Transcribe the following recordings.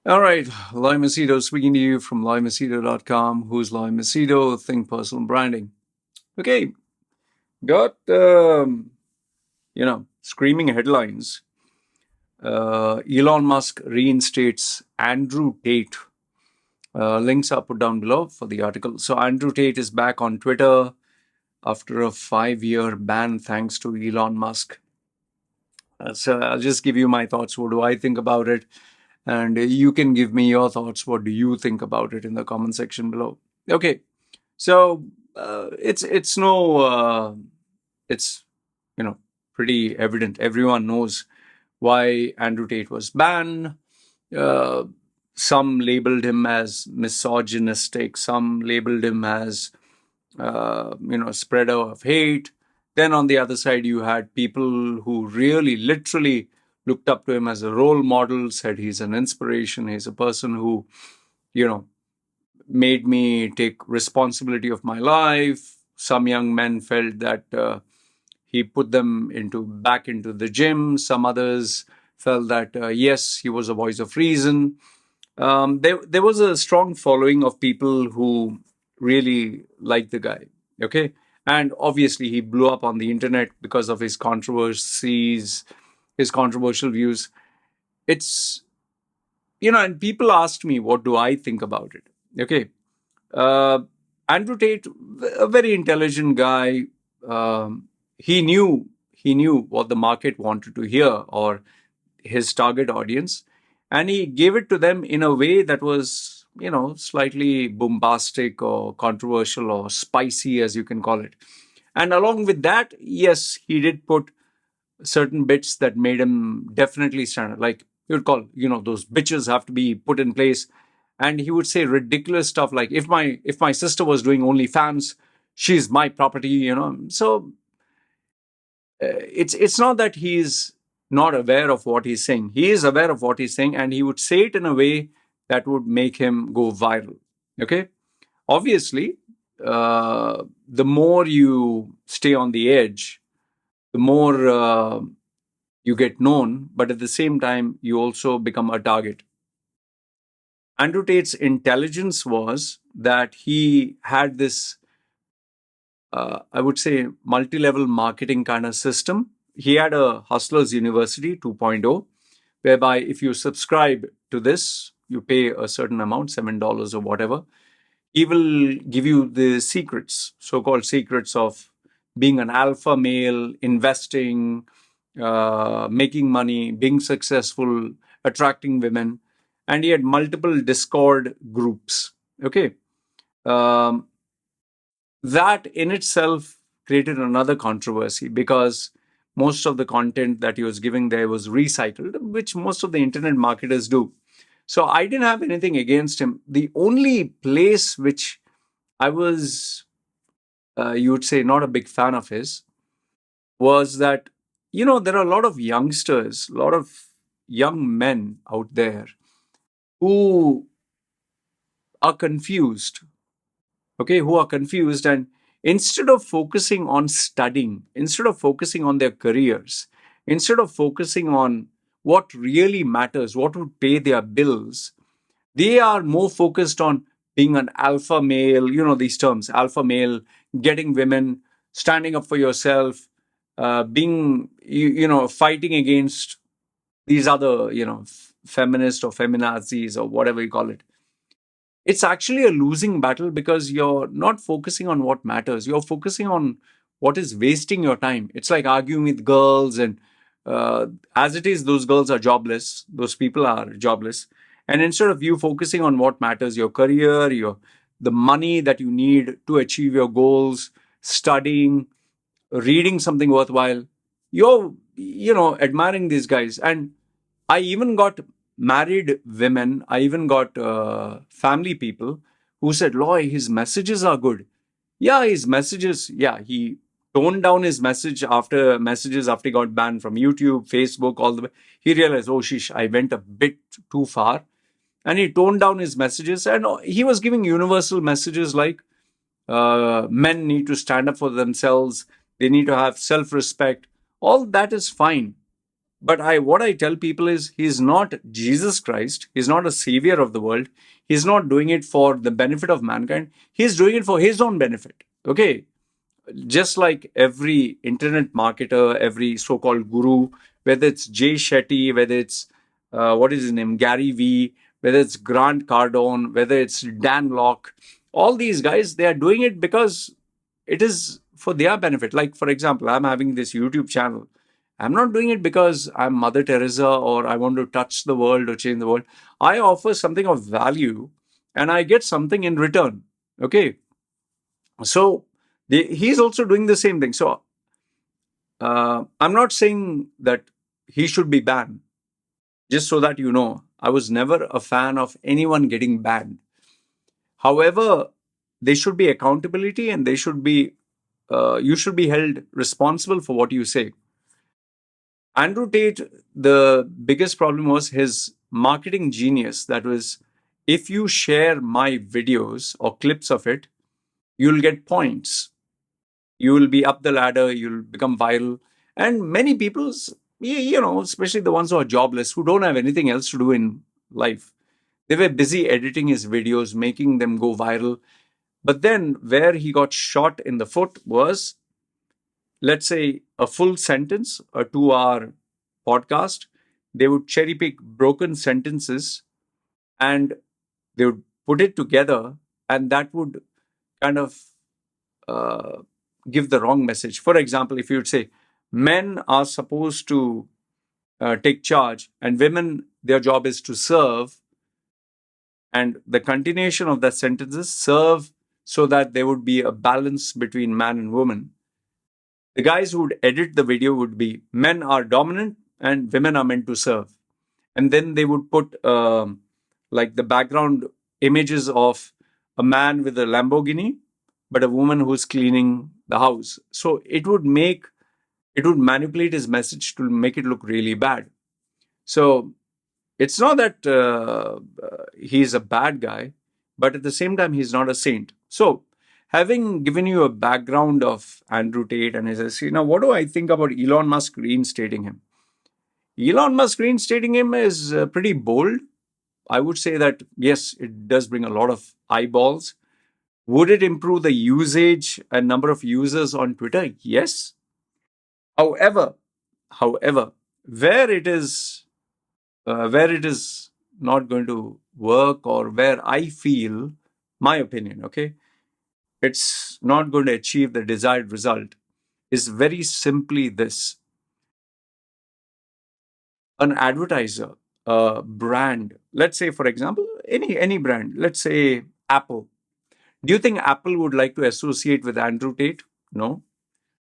All right, Loy Machedo speaking to you from loymachedo.com. Who's Loy Machedo? Think personal branding. Okay, got screaming headlines. Elon Musk reinstates Andrew Tate. Links are put down below for the article. So Andrew Tate is back on Twitter after a 5-year ban thanks to Elon Musk. So I'll just give you my thoughts. What do I think about it? And you can give me your thoughts. What do you think about it in the comment section below? Okay, so it's pretty evident. Everyone knows why Andrew Tate was banned. Uh, some labeled him as misogynistic. Some labeled him as spreader of hate. Then on the other side, you had people who really, literally looked up to him as a role model, said he's an inspiration. He's a person who, made me take responsibility of my life. Some young men felt that he put them back into the gym. Some others felt that yes, he was a voice of reason. There was a strong following of people who really liked the guy. Okay, and obviously he blew up on the internet because of his controversies, his controversial views. It's and people asked me, what do I think about it? Okay, uh, Andrew Tate, a very intelligent guy. He knew what the market wanted to hear, or his target audience, and he gave it to them in a way that was, slightly bombastic or controversial or spicy, as you can call it. And along with that, yes, he did put certain bits that made him definitely stand out. Like he would call, those bitches have to be put in place. And he would say ridiculous stuff like, if my sister was doing OnlyFans, she's my property. So it's not that he's not aware of what he's saying. He is aware of what he's saying, and he would say it in a way that would make him go viral. Okay, obviously, the more you stay on the edge, the more you get known, but at the same time, you also become a target. Andrew Tate's intelligence was that he had this, I would say, multi-level marketing kind of system. He had a Hustlers University 2.0, whereby if you subscribe to this, you pay a certain amount, $7 or whatever. He will give you the secrets, so-called secrets of being an alpha male, investing, making money, being successful, attracting women. And he had multiple Discord groups. Okay. Um, that in itself created another controversy because most of the content that he was giving there was recycled, which most of the internet marketers do. So I didn't have anything against him. The only place which I was, you would say, not a big fan of his was that, there are a lot of youngsters, a lot of young men out there who are confused, okay, who are confused. And instead of focusing on studying, instead of focusing on their careers, instead of focusing on what really matters, what would pay their bills, they are more focused on being an alpha male, these terms, alpha male, getting women, standing up for yourself, being, fighting against these other, feminist or feminazis or whatever you call it. It's actually a losing battle because you're not focusing on what matters. You're focusing on what is wasting your time. It's like arguing with girls, and as it is, those girls are jobless. Those people are jobless. And instead of you focusing on what matters, your career, the money that you need to achieve your goals, studying, reading something worthwhile, you're, admiring these guys. And I even got married women, I even got family people who said, Loy, his messages are good. Yeah, his messages, yeah, he toned down his messages after he got banned from YouTube, Facebook, all the way. He realized, oh, sheesh, I went a bit too far. And he toned down his messages, and he was giving universal messages like men need to stand up for themselves, they need to have self respect. All that is fine. But what I tell people is he's not Jesus Christ. He's not a savior of the world. He's not doing it for the benefit of mankind. He's doing it for his own benefit. Okay. Just like every internet marketer, every so-called guru, whether it's Jay Shetty, whether it's what is his name, Gary Vee, whether it's Grant Cardone, whether it's Dan Locke, all these guys, they are doing it because it is for their benefit. Like, for example, I'm having this YouTube channel. I'm not doing it because I'm Mother Teresa or I want to touch the world or change the world. I offer something of value and I get something in return. Okay. So he's also doing the same thing. So I'm not saying that he should be banned. Just so that you know, I was never a fan of anyone getting banned. However, there should be accountability and they should be you should be held responsible for what you say. Andrew Tate, the biggest problem was his marketing genius. That was, if you share my videos or clips of it, you'll get points. You will be up the ladder, you'll become viral. And many people, especially the ones who are jobless, who don't have anything else to do in life, they were busy editing his videos, making them go viral. But then where he got shot in the foot was, let's say, a full sentence, a 2-hour podcast. They would cherry pick broken sentences and they would put it together, and that would kind of give the wrong message. For example, if you would say, men are supposed to take charge and women, their job is to serve, and the continuation of that sentence is serve, so that there would be a balance between man and woman. The guys who would edit the video would be, men are dominant and women are meant to serve. And then they would put like the background images of a man with a Lamborghini, but a woman who's cleaning the house. So it would manipulate his message to make it look really bad. So it's not that he's a bad guy, but at the same time, he's not a saint. So having given you a background of Andrew Tate and his history, now what do I think about Elon Musk reinstating him? Elon Musk reinstating him is pretty bold. I would say that, yes, it does bring a lot of eyeballs. Would it improve the usage and number of users on Twitter? Yes. However, where it is not going to work, or where I feel, my opinion, okay, it's not going to achieve the desired result, is very simply this. An advertiser, a brand, let's say, for example, any brand, let's say Apple. Do you think Apple would like to associate with Andrew Tate? No.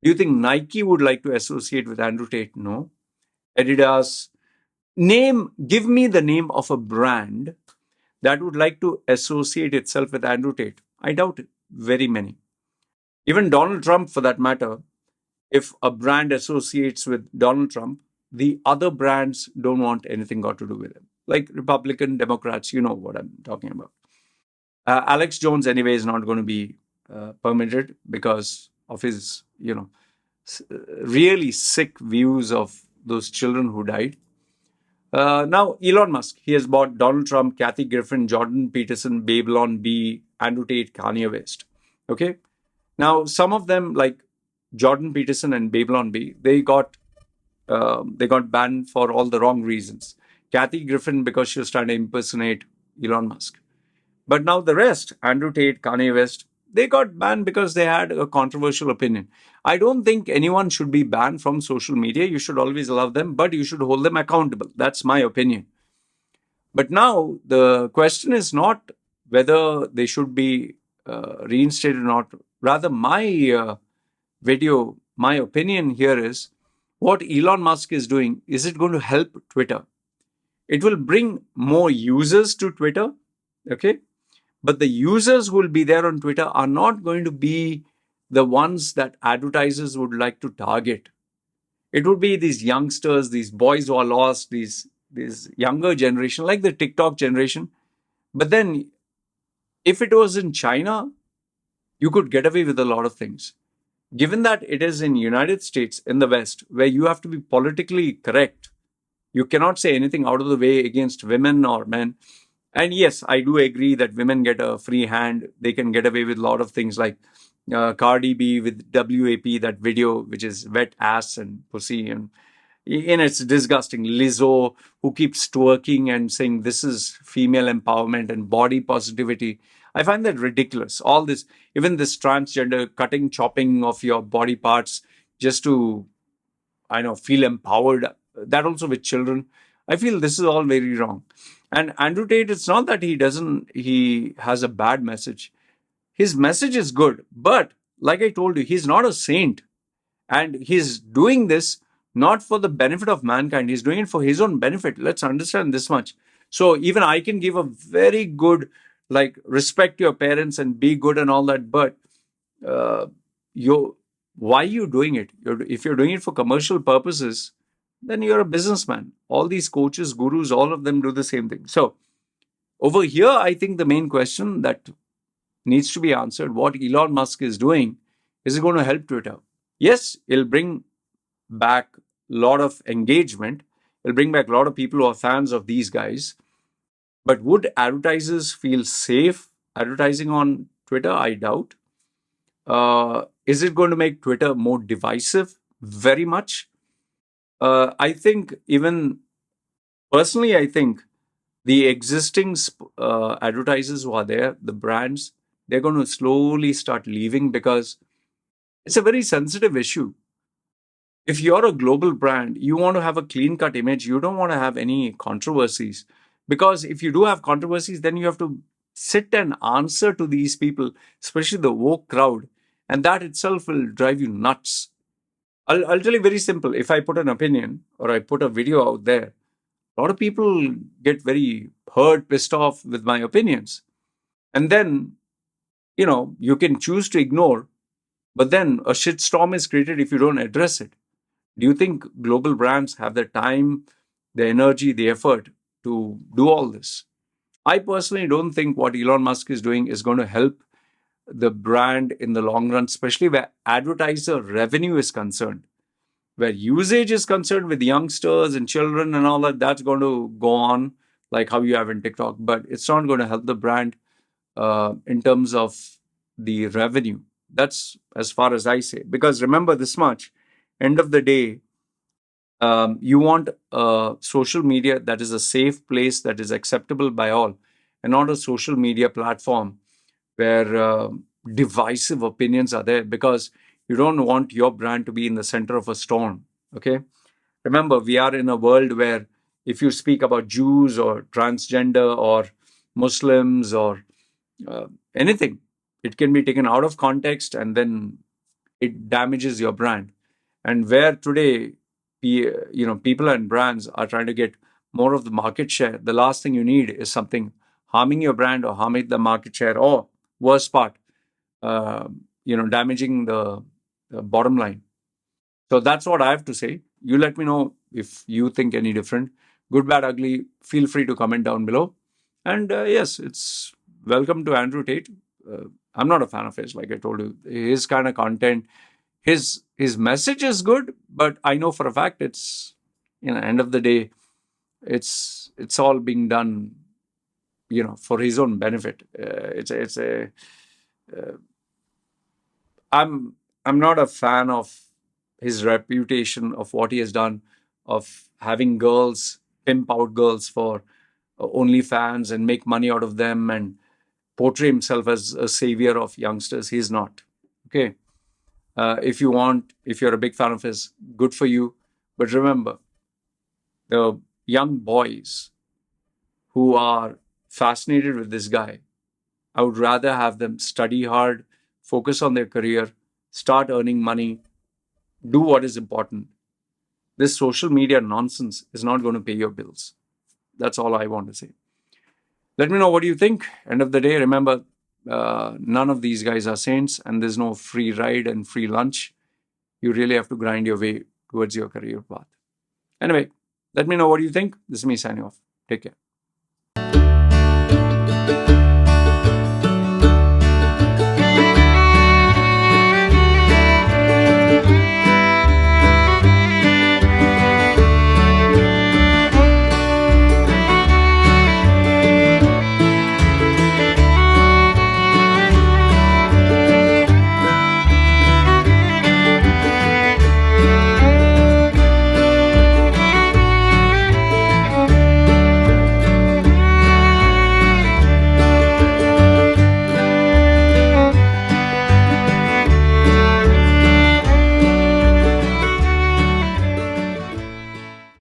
Do you think Nike would like to associate with Andrew Tate? No. Adidas. Give me the name of a brand that would like to associate itself with Andrew Tate. I doubt it. Very many. Even Donald Trump, for that matter, if a brand associates with Donald Trump, the other brands don't want anything got to do with him. Like Republican, Democrats, you know what I'm talking about. Alex Jones, anyway, is not going to be permitted because of his, really sick views of those children who died. Now, Elon Musk, he has bought Donald Trump, Kathy Griffin, Jordan Peterson, Babylon B, Andrew Tate, Kanye West. Okay? Now, some of them, like Jordan Peterson and Babylon B, they got banned for all the wrong reasons. Kathy Griffin, because she was trying to impersonate Elon Musk. But now the rest, Andrew Tate, Kanye West, they got banned because they had a controversial opinion. I don't think anyone should be banned from social media. You should always love them, but you should hold them accountable. That's my opinion. But now the question is not whether they should be reinstated or not. Rather, my opinion here is, what Elon Musk is doing, is it going to help Twitter? It will bring more users to Twitter, okay? But the users who will be there on Twitter are not going to be the ones that advertisers would like to target. It would be these youngsters, these boys who are lost, these younger generation, like the TikTok generation. But then, if it was in China, you could get away with a lot of things. Given that it is in United States, in the West, where you have to be politically correct, You cannot say anything out of the way against women or men. And yes, I do agree that women get a free hand. They can get away with a lot of things like Cardi B with WAP, that video, which is wet ass and pussy. And it's disgusting. Lizzo, who keeps twerking and saying this is female empowerment and body positivity. I find that ridiculous. All this, even this transgender cutting, chopping of your body parts just to, I know, feel empowered. That also with children. I feel this is all very wrong. And Andrew Tate, it's not that he has a bad message. His message is good. But like I told you, he's not a saint. And he's doing this not for the benefit of mankind. He's doing it for his own benefit. Let's understand this much. So even I can give a very good, like, respect to your parents and be good and all that. But you, why are you doing it? If you're doing it for commercial purposes, then you're a businessman. All these coaches, gurus, all of them do the same thing. So over here, I think the main question that needs to be answered, what Elon Musk is doing, is it going to help Twitter? Yes, it'll bring back a lot of engagement. It'll bring back a lot of people who are fans of these guys. But would advertisers feel safe advertising on Twitter? I doubt. Is it going to make Twitter more divisive? Very much. I think even personally, I think the existing advertisers who are there, the brands, they're going to slowly start leaving because it's a very sensitive issue. If you're a global brand, you want to have a clean-cut image. You don't want to have any controversies. Because if you do have controversies, then you have to sit and answer to these people, especially the woke crowd. And that itself will drive you nuts. I'll tell you very simple. If I put an opinion or I put a video out there, a lot of people get very hurt, pissed off with my opinions. And then, you can choose to ignore, but then a shitstorm is created if you don't address it. Do you think global brands have the time, the energy, the effort to do all this? I personally don't think what Elon Musk is doing is going to help the brand in the long run, especially where advertiser revenue is concerned. Where usage is concerned with youngsters and children and all that, that's going to go on like how you have in TikTok. But it's not going to help the brand in terms of the revenue. That's as far as I say. Because remember this much, end of the day, you want social media that is a safe place, that is acceptable by all, and not a social media platform where divisive opinions are there, because you don't want your brand to be in the center of a storm. Okay? Remember, we are in a world where if you speak about Jews or transgender or Muslims or anything, it can be taken out of context and then it damages your brand. And where today, people and brands are trying to get more of the market share, the last thing you need is something harming your brand or harming the market share, or worst part, damaging the bottom line. So that's what I have to say. You let me know if you think any different. Good, bad, ugly, feel free to comment down below. And yes, it's welcome to Andrew Tate. I'm not a fan of his, like I told you. His kind of content, his message is good, but I know for a fact it's, end of the day, it's all being done, for his own benefit. I'm not a fan of his reputation, of what he has done, of having girls pimp out girls for OnlyFans and make money out of them and portray himself as a savior of youngsters. He's not. Okay. If you're a big fan of his, good for you. But remember, the young boys who are fascinated with this guy, I would rather have them study hard, focus on their career, start earning money, do what is important. This social media nonsense is not going to pay your bills. That's all I want to say. Let me know what you think. End of the day, remember, none of these guys are saints and there's no free ride and free lunch. You really have to grind your way towards your career path. Anyway, let me know what you think. This is me signing off. Take care.